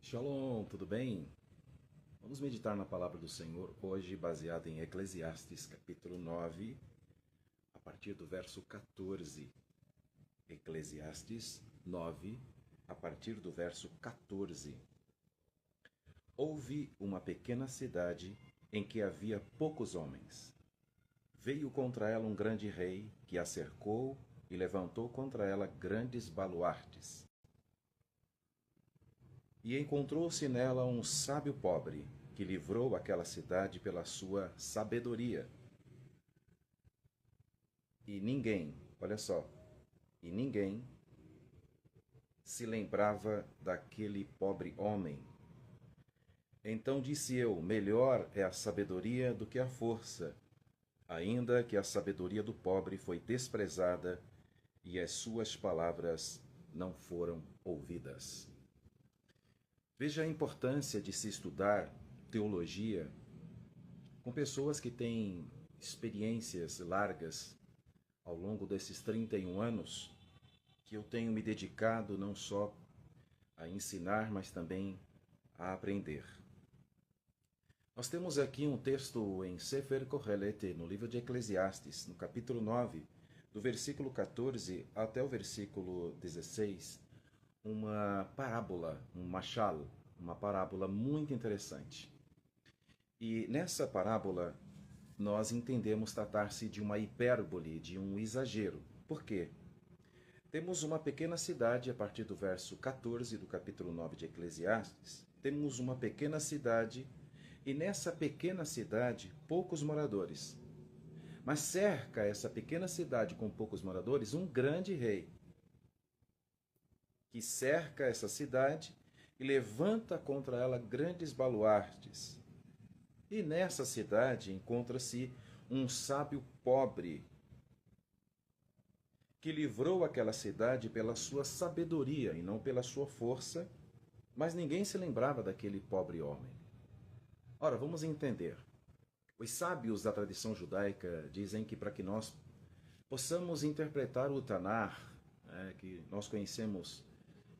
Shalom, tudo bem? Vamos meditar na palavra do Senhor hoje, baseada em Eclesiastes, capítulo 9, a partir do verso 14. Eclesiastes 9, a partir do verso 14. Houve uma pequena cidade em que havia poucos homens. Veio contra ela um grande rei, que a cercou e levantou contra ela grandes baluartes. E encontrou-se nela um sábio pobre, que livrou aquela cidade pela sua sabedoria. E ninguém, olha só, e ninguém se lembrava daquele pobre homem. Então disse eu: melhor é a sabedoria do que a força, ainda que a sabedoria do pobre foi desprezada e as suas palavras não foram ouvidas. Veja a importância de se estudar teologia com pessoas que têm experiências largas ao longo desses 31 anos que eu tenho me dedicado não só a ensinar, mas também a aprender. Nós temos aqui um texto em Sefer Kohelet, no livro de Eclesiastes, no capítulo 9, do versículo 14 até o versículo 16, uma parábola, um mashal, uma parábola muito interessante. E nessa parábola nós entendemos tratar-se de uma hipérbole, de um exagero. Por quê? Temos uma pequena cidade, a partir do verso 14 do capítulo 9 de Eclesiastes, temos uma pequena cidade, e nessa pequena cidade, poucos moradores. Mas cerca essa pequena cidade com poucos moradores um grande rei, que cerca essa cidade e levanta contra ela grandes baluartes. E nessa cidade encontra-se um sábio pobre, que livrou aquela cidade pela sua sabedoria e não pela sua força, mas ninguém se lembrava daquele pobre homem. Ora, vamos entender. Os sábios da tradição judaica dizem que para que nós possamos interpretar o Tanar, que nós conhecemos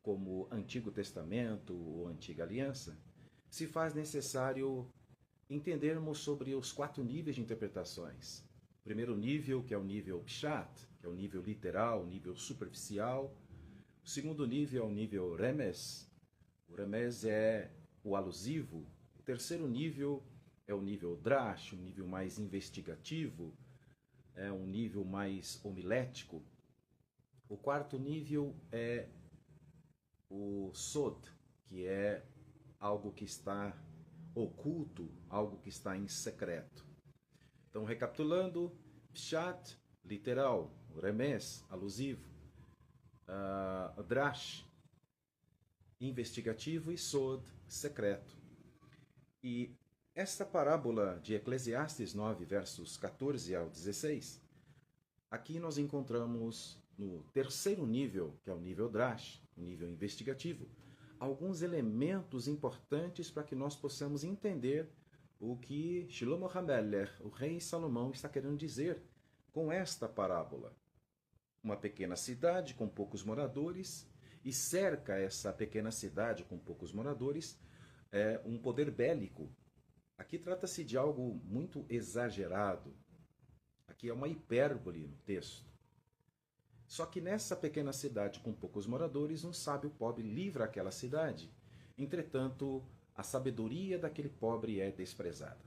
como Antigo Testamento ou Antiga Aliança, se faz necessário entendermos sobre os 4 níveis de interpretações. O primeiro nível, que é o nível Pshat, que é o nível literal, o nível superficial. O segundo nível é o nível Remes. O Remes é o alusivo. O terceiro nível é o nível Drash, um nível mais investigativo, é um nível mais homilético. O quarto nível é o Sod, que é algo que está oculto, algo que está em secreto. Então, recapitulando: Pshat, literal; Remes, alusivo; Drash, investigativo; e Sod, secreto. E esta parábola de Eclesiastes 9, versos 14 ao 16, aqui nós encontramos no terceiro nível, que é o nível Drash, o nível investigativo, alguns elementos importantes para que nós possamos entender o que Shlomo HaMelech, o rei Salomão, está querendo dizer com esta parábola. Uma pequena cidade com poucos moradores, e cerca essa pequena cidade com poucos moradores um poder bélico. Aqui trata-se de algo muito exagerado. Aqui é uma hipérbole no texto. Só que nessa pequena cidade com poucos moradores, um sábio pobre livra aquela cidade. Entretanto, a sabedoria daquele pobre é desprezada.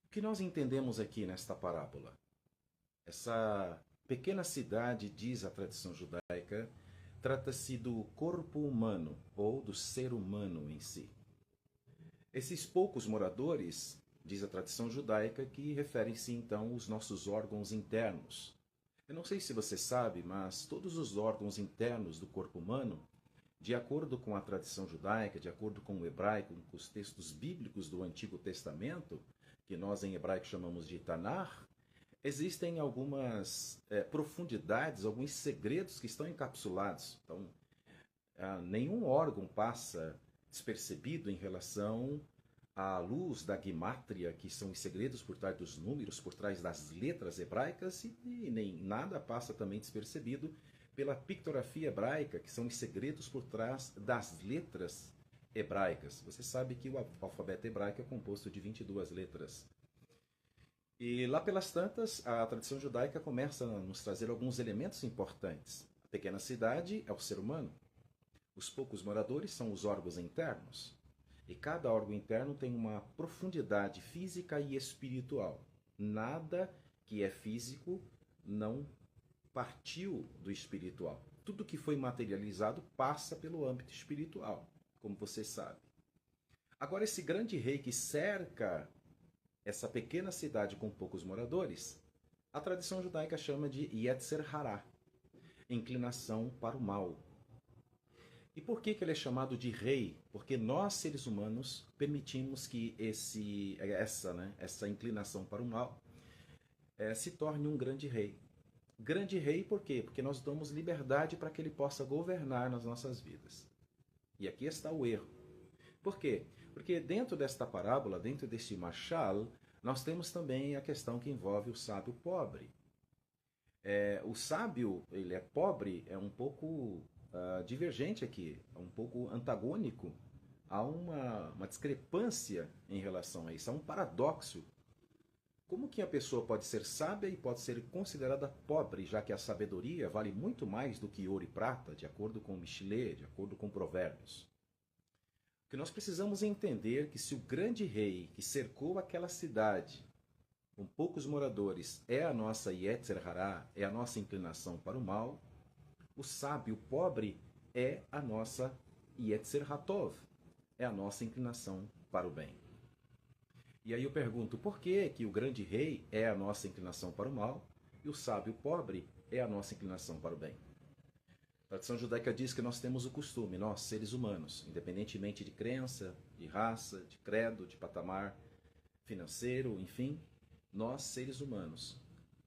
O que nós entendemos aqui nesta parábola? Essa pequena cidade, diz a tradição judaica, trata-se do corpo humano ou do ser humano em si. Esses poucos moradores, diz a tradição judaica, que referem-se então aos nossos órgãos internos. Eu não sei se você sabe, mas todos os órgãos internos do corpo humano, de acordo com a tradição judaica, de acordo com o hebraico, com os textos bíblicos do Antigo Testamento, que nós em hebraico chamamos de Tanar, existem algumas profundidades, alguns segredos que estão encapsulados. Então, nenhum órgão passa despercebido em relação à luz da gimátria, que são os segredos por trás dos números, por trás das letras hebraicas, e nem nada passa também despercebido pela pictografia hebraica, que são os segredos por trás das letras hebraicas. Você sabe que o alfabeto hebraico é composto de 22 letras. E lá pelas tantas, a tradição judaica começa a nos trazer alguns elementos importantes. A pequena cidade é o ser humano. Os poucos moradores são os órgãos internos. E cada órgão interno tem uma profundidade física e espiritual. Nada que é físico não partiu do espiritual. Tudo que foi materializado passa pelo âmbito espiritual, como você sabe. Agora, esse grande rei que cerca essa pequena cidade com poucos moradores, a tradição judaica chama de Yetzer Hará, inclinação para o mal. E por que ele é chamado de rei? Porque nós, seres humanos, permitimos que essa inclinação para o mal se torne um grande rei. Grande rei por quê? Porque nós damos liberdade para que ele possa governar nas nossas vidas. E aqui está o erro. Por quê? Porque dentro desta parábola, dentro deste mashal, nós temos também a questão que envolve o sábio pobre. O sábio, ele é pobre, é um pouco divergente aqui, é um pouco antagônico. Há uma discrepância em relação a isso, há um paradoxo. Como que a pessoa pode ser sábia e pode ser considerada pobre, já que a sabedoria vale muito mais do que ouro e prata, de acordo com Michelet, de acordo com Provérbios? O que nós precisamos entender que se o grande rei que cercou aquela cidade, com poucos moradores, é a nossa Yetzer Hará, é a nossa inclinação para o mal, o sábio pobre é a nossa Yetzer Hatov, é a nossa inclinação para o bem. E aí eu pergunto, por que o grande rei é a nossa inclinação para o mal e o sábio pobre é a nossa inclinação para o bem? A tradição judaica diz que nós temos o costume, nós, seres humanos, independentemente de crença, de raça, de credo, de patamar financeiro, enfim, nós, seres humanos,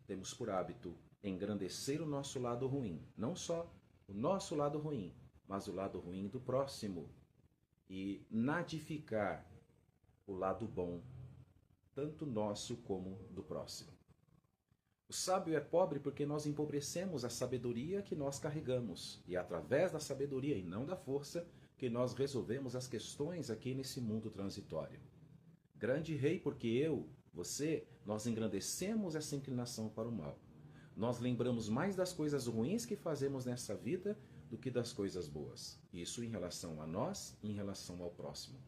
temos por hábito engrandecer o nosso lado ruim. Não só o nosso lado ruim, mas o lado ruim do próximo. E nadificar o lado bom, tanto nosso como do próximo. O sábio é pobre porque nós empobrecemos a sabedoria que nós carregamos. E é através da sabedoria e não da força que nós resolvemos as questões aqui nesse mundo transitório. Grande rei porque eu, você, nós engrandecemos essa inclinação para o mal. Nós lembramos mais das coisas ruins que fazemos nessa vida do que das coisas boas. Isso em relação a nós e em relação ao próximo.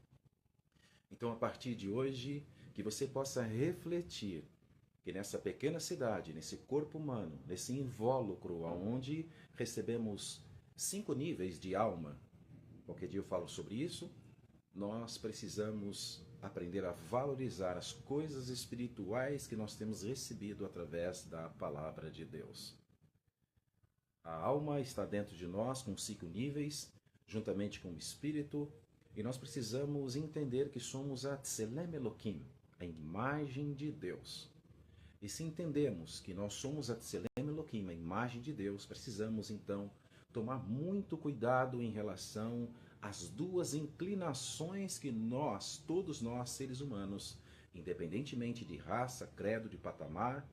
Então, a partir de hoje, que você possa refletir que nessa pequena cidade, nesse corpo humano, nesse invólucro onde recebemos 5 níveis de alma, qualquer dia eu falo sobre isso, nós precisamos aprender a valorizar as coisas espirituais que nós temos recebido através da palavra de Deus. A alma está dentro de nós com 5 níveis, juntamente com o espírito, e nós precisamos entender que somos a Tselem Elohim, a imagem de Deus. E se entendemos que nós somos a Tselem Elohim, a imagem de Deus, precisamos então tomar muito cuidado em relação às duas inclinações que nós, todos nós, seres humanos, independentemente de raça, credo, de patamar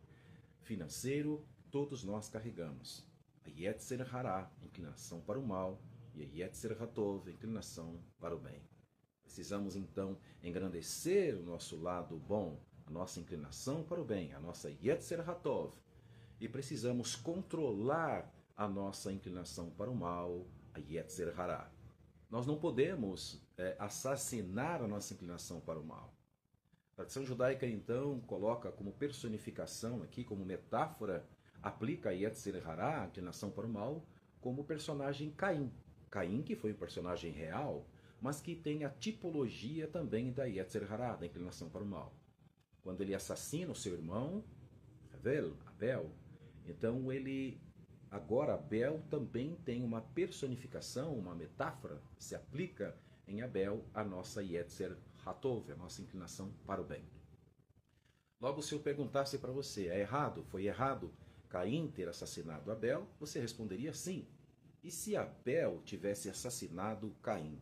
financeiro, todos nós carregamos. A Yetzer Hará, inclinação para o mal, e a Yetzer Hatov, inclinação para o bem. Precisamos então engrandecer o nosso lado bom, a nossa inclinação para o bem, a nossa Yetzer Hatov, e precisamos controlar a nossa inclinação para o mal, a Yetzer Hará. Nós não podemos assassinar a nossa inclinação para o mal. A tradição judaica, então, coloca como personificação aqui, como metáfora, aplica a Yetzer Hará, a inclinação para o mal, como o personagem Caim. Caim, que foi um personagem real, mas que tem a tipologia também da Yetzer Hará, da inclinação para o mal. Quando ele assassina o seu irmão, Abel, então agora Abel também tem uma personificação, uma metáfora, se aplica em Abel a nossa Yetzer Hatov, a nossa inclinação para o bem. Logo, se eu perguntasse para você, foi errado Caim ter assassinado Abel, você responderia sim. E se Abel tivesse assassinado Caim,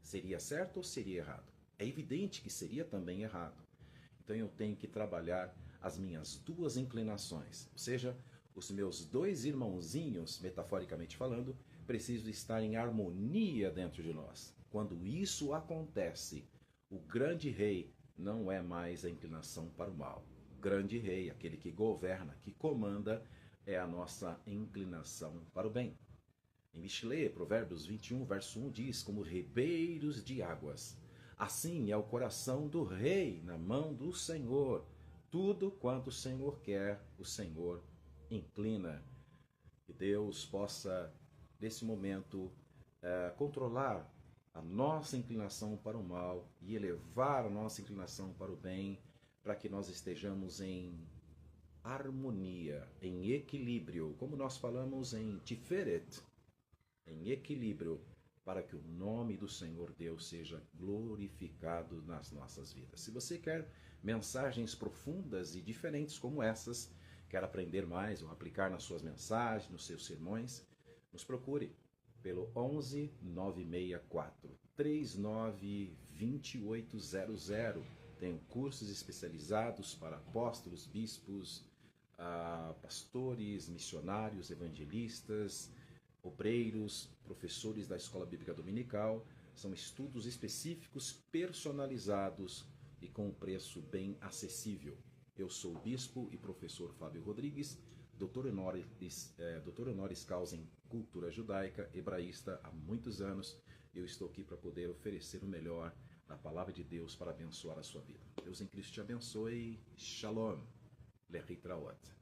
seria certo ou seria errado? É evidente que seria também errado. Então eu tenho que trabalhar as minhas duas inclinações, ou seja, Os meus dois irmãozinhos, metaforicamente falando, precisam estar em harmonia dentro de nós. Quando isso acontece, o grande rei não é mais a inclinação para o mal. O grande rei, aquele que governa, que comanda, é a nossa inclinação para o bem. Em Michelet, Provérbios 21, verso 1 diz: como ribeiros de águas, assim é o coração do rei na mão do Senhor. Tudo quanto o Senhor quer, o Senhor inclina. Que Deus possa, nesse momento, controlar a nossa inclinação para o mal e elevar a nossa inclinação para o bem, para que nós estejamos em harmonia, em equilíbrio, como nós falamos em Tiferet, em equilíbrio, para que o nome do Senhor Deus seja glorificado nas nossas vidas. Se você quer mensagens profundas e diferentes como essas, quer aprender mais ou aplicar nas suas mensagens, nos seus sermões, nos procure pelo 11 964 39 2800. Tenho cursos especializados para apóstolos, bispos, pastores, missionários, evangelistas, obreiros, professores da Escola Bíblica Dominical. São estudos específicos, personalizados e com um preço bem acessível. Eu sou o bispo e professor Fábio Rodrigues, doutor honoris causa em cultura judaica, hebraísta há muitos anos. Eu estou aqui para poder oferecer o melhor da palavra de Deus para abençoar a sua vida. Deus em Cristo te abençoe. Shalom. Lehitraot.